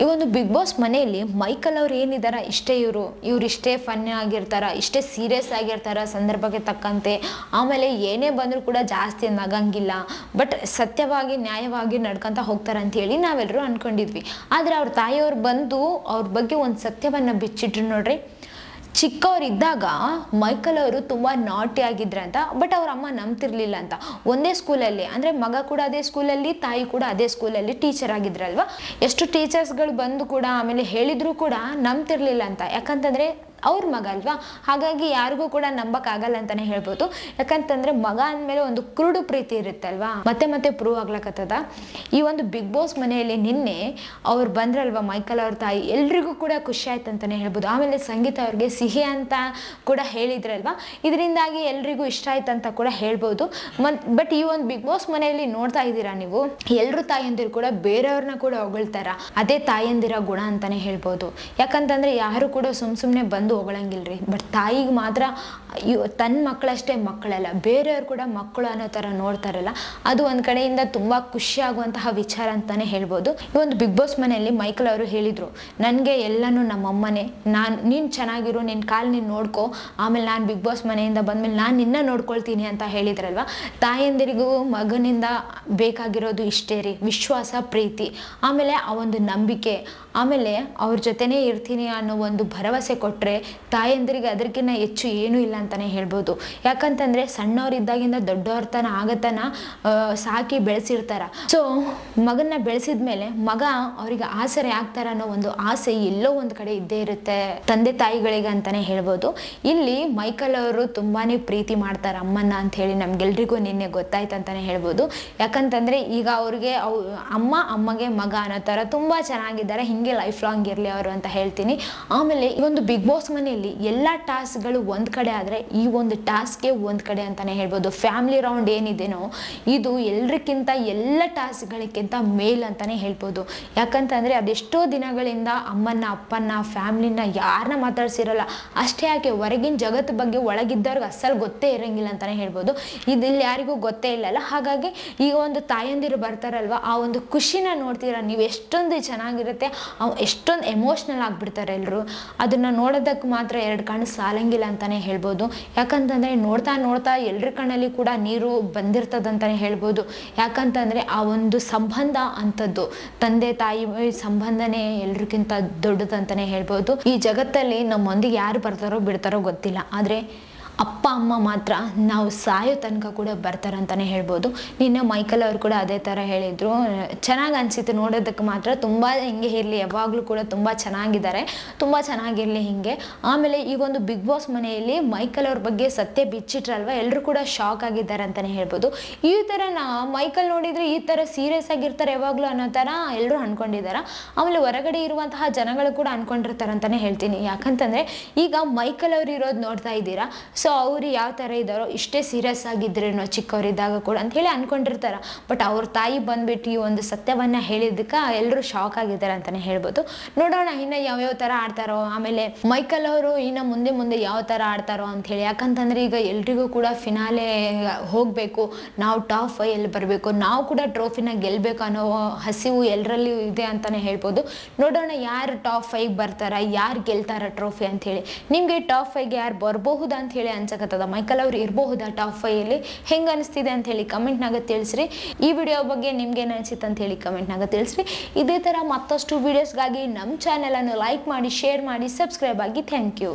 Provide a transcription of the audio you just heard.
ಈ ಒಂದು big boss ಮನೆಯಲ್ಲಿ ಮೈಕಲ್ ಅವ್ರು ಏನಿದಾರ ಇಷ್ಟೇ ಇವ್ರು ಇಷ್ಟೇ ಫನ್ ಆಗಿರ್ತಾರ, ಇಷ್ಟೇ ಸೀರಿಯಸ್ ಆಗಿರ್ತಾರ ಸಂದರ್ಭಕ್ಕೆ ತಕ್ಕಂತೆ. ಆಮೇಲೆ ಏನೇ ಬಂದರೂ ಕೂಡ ಜಾಸ್ತಿ ನಗಂಗಿಲ್ಲ, ಬಟ್ ಸತ್ಯವಾಗಿ ನ್ಯಾಯವಾಗಿ ನಡ್ಕೊಂತ ಹೋಗ್ತಾರೆ ಅಂತ ಹೇಳಿ ನಾವೆಲ್ಲರೂ ಅನ್ಕೊಂಡಿದ್ವಿ. ಆದರೆ ಅವ್ರ ತಾಯಿಯವ್ರು ಬಂದು ಅವ್ರ ಬಗ್ಗೆ ಒಂದು ಸತ್ಯವನ್ನು ಬಿಚ್ಚಿಟ್ರು ನೋಡ್ರಿ. ಚಿಕ್ಕವರಿದ್ದಾಗ ಮೈಕಲ್ ಅವರು ತುಂಬ ನಾಟಿ ಆಗಿದ್ರಂತ, ಬಟ್ ಅವ್ರ ಅಮ್ಮ ನಂಬ್ತಿರ್ಲಿಲ್ಲ ಅಂತ. ಒಂದೇ ಸ್ಕೂಲಲ್ಲಿ ಅಂದರೆ ಮಗ ಕೂಡ ಅದೇ ಸ್ಕೂಲಲ್ಲಿ, ತಾಯಿ ಕೂಡ ಅದೇ ಸ್ಕೂಲಲ್ಲಿ ಟೀಚರ್ ಆಗಿದ್ರಲ್ವ. ಎಷ್ಟು ಟೀಚರ್ಸ್ಗಳು ಬಂದು ಕೂಡ ಆಮೇಲೆ ಹೇಳಿದ್ರು ಕೂಡ ನಂಬ್ತಿರ್ಲಿಲ್ಲ ಅಂತ. ಯಾಕಂತಂದರೆ ಅವ್ರ ಮಗ ಅಲ್ವಾ, ಹಾಗಾಗಿ ಯಾರಿಗೂ ಕೂಡ ನಂಬಕ್ಕಾಗಲ್ಲ ಅಂತಾನೆ ಹೇಳ್ಬೋದು. ಯಾಕಂತಂದ್ರೆ ಮಗ ಅಂದಮೇಲೆ ಒಂದು ಕುರುಡು ಪ್ರೀತಿ ಇರುತ್ತಲ್ವಾ, ಮತ್ತೆ ಪ್ರೂವ್ ಆಗ್ಲಕತ್ತದ. ಈ ಒಂದು ಬಿಗ್ ಬಾಸ್ ಮನೆಯಲ್ಲಿ ನಿನ್ನೆ ಅವ್ರು ಬಂದ್ರಲ್ವಾ ಮೈಕಲ್ ಅವ್ರ ತಾಯಿ, ಎಲ್ರಿಗೂ ಕೂಡ ಖುಷಿ ಆಯ್ತು ಅಂತಾನೆ ಹೇಳ್ಬೋದು. ಆಮೇಲೆ ಸಂಗೀತ ಅವ್ರಿಗೆ ಸಿಹಿ ಅಂತ ಕೂಡ ಹೇಳಿದ್ರಲ್ವಾ, ಇದರಿಂದಾಗಿ ಎಲ್ರಿಗೂ ಇಷ್ಟ ಆಯ್ತು ಅಂತ ಕೂಡ ಹೇಳ್ಬೋದು. ಬಟ್ ಈ ಒಂದು ಬಿಗ್ ಬಾಸ್ ಮನೆಯಲ್ಲಿ ನೋಡ್ತಾ ಇದ್ದೀರಾ ನೀವು, ಎಲ್ರು ತಾಯಂದಿರು ಕೂಡ ಬೇರೆಯವ್ರನ್ನ ಕೂಡ ಹೊಗಳ್ತಾರ. ಅದೇ ತಾಯಂದಿರ ಗುಣ ಅಂತಾನೆ ಹೇಳ್ಬೋದು. ಯಾಕಂತಂದ್ರೆ ಯಾರು ಕೂಡ ಸುಮ್ಮನೆ ಬಂದು ಹೊಗಳಂಗಿಲ್ರಿ, ಬಟ್ ತಾಯಿಗೆ ಮಾತ್ರ ತನ್ನ ಮಕ್ಕಳಷ್ಟೇ ಮಕ್ಕಳಲ್ಲ, ಬೇರೆಯವ್ರು ಕೂಡ ಮಕ್ಕಳು ಅನ್ನೋ ಥರ ನೋಡ್ತಾರಲ್ಲ, ಅದು ಒಂದು ಕಡೆಯಿಂದ ತುಂಬ ಖುಷಿ ಆಗುವಂತಹ ವಿಚಾರ ಅಂತಾನೆ ಹೇಳ್ಬೋದು. ಈ ಒಂದು ಬಿಗ್ ಬಾಸ್ ಮನೆಯಲ್ಲಿ ಮೈಕಲ್ ಅವರು ಹೇಳಿದರು, ನನಗೆ ಎಲ್ಲನೂ ನಮ್ಮಮ್ಮನೇ, ನೀನು ಚೆನ್ನಾಗಿರು, ನಿನ್ನ ಕಾಲು ನೀನು ನೋಡ್ಕೊ, ಆಮೇಲೆ ನಾನು ಬಿಗ್ ಬಾಸ್ ಮನೆಯಿಂದ ಬಂದಮೇಲೆ ನಾನು ನಿನ್ನ ನೋಡ್ಕೊಳ್ತೀನಿ ಅಂತ ಹೇಳಿದ್ರಲ್ವ. ತಾಯಂದಿರಿಗೂ ಮಗನಿಂದ ಬೇಕಾಗಿರೋದು ಇಷ್ಟೇ ರೀ, ವಿಶ್ವಾಸ, ಪ್ರೀತಿ, ಆಮೇಲೆ ಆ ಒಂದು ನಂಬಿಕೆ, ಆಮೇಲೆ ಅವ್ರ ಜೊತೆನೇ ಇರ್ತೀನಿ ಅನ್ನೋ ಒಂದು ಭರವಸೆ ಕೊಟ್ಟರೆ ತಾಯಂದಿರಿಗೆ ಅದಕ್ಕಿಂತ ಹೆಚ್ಚು ಏನೂ ಇಲ್ಲ ಅಂತಾನೆ ಹೇಳ್ಬೋದು. ಯಾಕಂತಂದರೆ ಸಣ್ಣವರಿದ್ದಾಗಿಂದ ದೊಡ್ಡವ್ರ ತನ ಆಗತನ ಸಾಕಿ ಬೆಳೆಸಿರ್ತಾರ. ಸೊ ಮಗನ್ನ ಬೆಳೆಸಿದ ಮೇಲೆ ಮಗ ಅವರಿಗೆ ಆಸರೆ ಆಗ್ತಾರ ಅನ್ನೋ ಒಂದು ಆಸೆ ಎಲ್ಲೋ ಒಂದು ಕಡೆ ಇದ್ದೇ ಇರುತ್ತೆ ತಂದೆ ತಾಯಿಗಳಿಗೆ ಅಂತಾನೆ ಹೇಳ್ಬೋದು. ಇಲ್ಲಿ ಮೈಕಲ್ ಅವರು ತುಂಬಾನೇ ಪ್ರೀತಿ ಮಾಡ್ತಾರೆ ಅಮ್ಮನ್ನ ಅಂತ ಹೇಳಿ ನಮ್ಗೆಲ್ರಿಗೂ ನಿನ್ನೆ ಗೊತ್ತಾಯ್ತು ಅಂತಾನೆ ಹೇಳ್ಬೋದು. ಯಾಕಂತಂದ್ರೆ ಈಗ ಅವ್ರಿಗೆ ಅಮ್ಮಗೆ ಮಗ ಅನ್ನೋ ಥರ ತುಂಬಾ ಚೆನ್ನಾಗಿದ್ದಾರೆ. ಹಿಂಗೆ ಲೈಫ್ ಲಾಂಗ್ ಇರಲಿ ಅವರು ಅಂತ ಹೇಳ್ತೀನಿ. ಆಮೇಲೆ ಈ ಒಂದು ಬಿಗ್ ಬಾಸ್ ಮನೆಯಲ್ಲಿ ಎಲ್ಲ ಟಾಸ್ಕ್ಗಳು ಒಂದ್ ಕಡೆ ಆದ್ರೆ ಈ ಒಂದು ಟಾಸ್ಕ್ಗೆ ಒಂದ್ ಕಡೆ ಅಂತಾನೆ ಹೇಳ್ಬೋದು. ಫ್ಯಾಮಿಲಿ ರೌಂಡ್ ಏನಿದೆನೋ ಇದು ಎಲ್ರಿಗಿಂತ ಎಲ್ಲ ಟಾಸ್ಕ್ಗಳಿಗಿಂತ ಮೇಲ್ ಅಂತಾನೆ ಹೇಳ್ಬೋದು. ಯಾಕಂತಂದ್ರೆ ಅದೆಷ್ಟೋ ದಿನಗಳಿಂದ ಅಮ್ಮನ್ನ ಅಪ್ಪನ್ನ ಫ್ಯಾಮಿಲಿನ ಯಾರನ್ನ ಮಾತಾಡ್ಸಿರಲ್ಲ. ಅಷ್ಟೇ ಯಾಕೆ ಹೊರಗಿನ ಜಗತ್ತು ಬಗ್ಗೆ ಒಳಗಿದ್ದವ್ರಿಗೆ ಅಸಲ್ ಗೊತ್ತೇ ಇರಂಗಿಲ್ಲ ಅಂತಾನೆ ಹೇಳ್ಬೋದು. ಇಲ್ಲಿ ಯಾರಿಗೂ ಗೊತ್ತೇ ಇಲ್ಲಲ್ಲ. ಹಾಗಾಗಿ ಈಗ ಒಂದು ತಾಯಂದಿರು ಬರ್ತಾರಲ್ವ, ಆ ಒಂದು ಖುಷಿನ ನೋಡ್ತೀರಾ ನೀವು, ಎಷ್ಟೊಂದು ಚೆನ್ನಾಗಿರುತ್ತೆ, ಎಷ್ಟೊಂದು ಎಮೋಷ್ನಲ್ ಆಗ್ಬಿಡ್ತಾರೆ ಎಲ್ಲರೂ. ಅದನ್ನ ನೋಡೋದಕ್ಕೆ ಮಾತ್ರ ಎರಡು ಕಣ್ಣು ಸಾಲಂಗಿಲ್ಲ ಅಂತಾನೆ ಹೇಳ್ಬೋದು. ಯಾಕಂತಂದ್ರೆ ನೋಡ್ತಾ ನೋಡ್ತಾ ಎಲ್ರ ಕಣ್ಣಲ್ಲಿ ಕೂಡ ನೀರು ಬಂದಿರ್ತದಂತಾನೆ ಹೇಳ್ಬೋದು. ಯಾಕಂತಂದ್ರೆ ಆ ಒಂದು ಸಂಬಂಧ ಅಂತದ್ದು, ತಂದೆ ತಾಯಿ ಸಂಬಂಧನೇ ಎಲ್ರಿಗಿಂತ ದೊಡ್ಡದಂತಾನೆ ಹೇಳ್ಬೋದು. ಈ ಜಗತ್ತಲ್ಲಿ ನಮ್ಮೊಂದಿಗೆ ಯಾರು ಬರ್ತಾರೋ ಬಿಡ್ತಾರೋ ಗೊತ್ತಿಲ್ಲ, ಆದ್ರೆ ಅಪ್ಪ ಅಮ್ಮ ಮಾತ್ರ ನಾವು ಸಾಯೋ ತನಕ ಕೂಡ ಬರ್ತಾರಂತಾನೆ ಹೇಳ್ಬೋದು. ನಿನ್ನೆ ಮೈಕಲ್ ಅವರು ಕೂಡ ಅದೇ ಥರ ಹೇಳಿದ್ರು. ಚೆನ್ನಾಗಿ ಅನಿಸಿತ್ತು ನೋಡೋದಕ್ಕೆ ಮಾತ್ರ. ತುಂಬ ಹಿಂಗೆ ಇರಲಿ, ಯಾವಾಗಲೂ ಕೂಡ ತುಂಬ ಚೆನ್ನಾಗಿದ್ದಾರೆ, ತುಂಬ ಚೆನ್ನಾಗಿರಲಿ ಹಿಂಗೆ. ಆಮೇಲೆ ಈ ಒಂದು ಬಿಗ್ ಬಾಸ್ ಮನೆಯಲ್ಲಿ ಮೈಕಲ್ ಅವ್ರ ಬಗ್ಗೆ ಸತ್ಯ ಬಿಚ್ಚಿಟ್ರಲ್ವ, ಎಲ್ಲರೂ ಕೂಡ ಶಾಕ್ ಆಗಿದ್ದಾರೆ ಅಂತಲೇ ಹೇಳ್ಬೋದು. ಈ ಥರ ಮೈಕಲ್ ನೋಡಿದರೆ ಈ ಥರ ಸೀರಿಯಸ್ ಆಗಿರ್ತಾರೆ ಯಾವಾಗಲೂ ಅನ್ನೋ ಥರ ಎಲ್ಲರೂ ಅಂದ್ಕೊಂಡಿದ್ದಾರೆ. ಆಮೇಲೆ ಹೊರಗಡೆ ಇರುವಂತಹ ಜನಗಳು ಕೂಡ ಅಂದ್ಕೊಂಡಿರ್ತಾರೆ ಅಂತಲೇ ಹೇಳ್ತೀನಿ. ಯಾಕಂತಂದರೆ ಈಗ ಮೈಕಲ್ ಅವ್ರು ಇರೋದು ನೋಡ್ತಾ ಇದ್ದೀರಾ. ಸೊ ಅವ್ರು ಯಾವ ಥರ ಇದ್ದಾರೋ ಇಷ್ಟೇ ಸೀರಿಯಸ್ ಆಗಿದ್ರೇನೋ ಚಿಕ್ಕವರಿದ್ದಾಗ ಕೂಡ ಅಂತ ಹೇಳಿ ಅನ್ಕೊಂಡಿರ್ತಾರೆ. ಬಟ್ ಅವ್ರ ತಾಯಿ ಬಂದ್ಬಿಟ್ಟು ಈ ಒಂದು ಸತ್ಯವನ್ನ ಹೇಳಿದ್ದಕ್ಕೆ ಎಲ್ಲರೂ ಶಾಕ್ ಆಗಿದ್ದಾರೆ ಅಂತಾನೆ ಹೇಳ್ಬೋದು. ನೋಡೋಣ ಇನ್ನು ಯಾವ್ಯಾವ ಥರ ಆಡ್ತಾರೋ, ಆಮೇಲೆ ಮೈಕಲ್ ಅವರು ಇನ್ನು ಮುಂದೆ ಯಾವ ಥರ ಆಡ್ತಾರೋ ಅಂತ ಹೇಳಿ. ಯಾಕಂತಂದ್ರೆ ಈಗ ಎಲ್ರಿಗೂ ಕೂಡ ಫಿನಾಲೆ ಹೋಗಬೇಕು, ನಾವು ಟಾಪ್ 5 ಬರಬೇಕು, ನಾವು ಕೂಡ ಟ್ರೋಫಿನ ಗೆಲ್ಲಬೇಕು ಅನ್ನೋ ಹಸಿವು ಎಲ್ಲರಲ್ಲೂ ಇದೆ ಅಂತಾನೆ ಹೇಳ್ಬೋದು. ನೋಡೋಣ ಯಾರು ಟಾಪ್ 5 ಬರ್ತಾರ, ಯಾರು ಗೆಲ್ತಾರ ಟ್ರೋಫಿ ಅಂತ ಹೇಳಿ. ನಿಮಗೆ ಟಾಪ್ 5ಗೆ ಯಾರು ಬರಬಹುದಾ ಅಂತ ಹೇಳಿ ಅನ್ಸಕತ್ತದ, ಮೈಕಲ್ ಅವ್ರು ಇರಬಹುದಾ ಟಾಪ್ 5 ಹೆಂಗೆ ಅನಿಸ್ತಿದೆ ಅಂತ ಹೇಳಿ ಕಮೆಂಟ್ನಾಗ ತಿಳಿಸ್ರಿ. ಈ ವಿಡಿಯೋ ಬಗ್ಗೆ ನಿಮ್ಗೆ ಏನು ಅನಿಸಿತ್ತು ಅಂತ ಹೇಳಿ ಕಮೆಂಟ್ನಾಗ ತಿಳಿಸ್ರಿ. ಇದೇ ಥರ ಮತ್ತಷ್ಟು ವಿಡಿಯೋಸ್ಗಾಗಿ ನಮ್ಮ ಚಾನೆಲನ್ನು ಲೈಕ್ ಮಾಡಿ, ಶೇರ್ ಮಾಡಿ, ಸಬ್ಸ್ಕ್ರೈಬ್ ಆಗಿ. Thank you.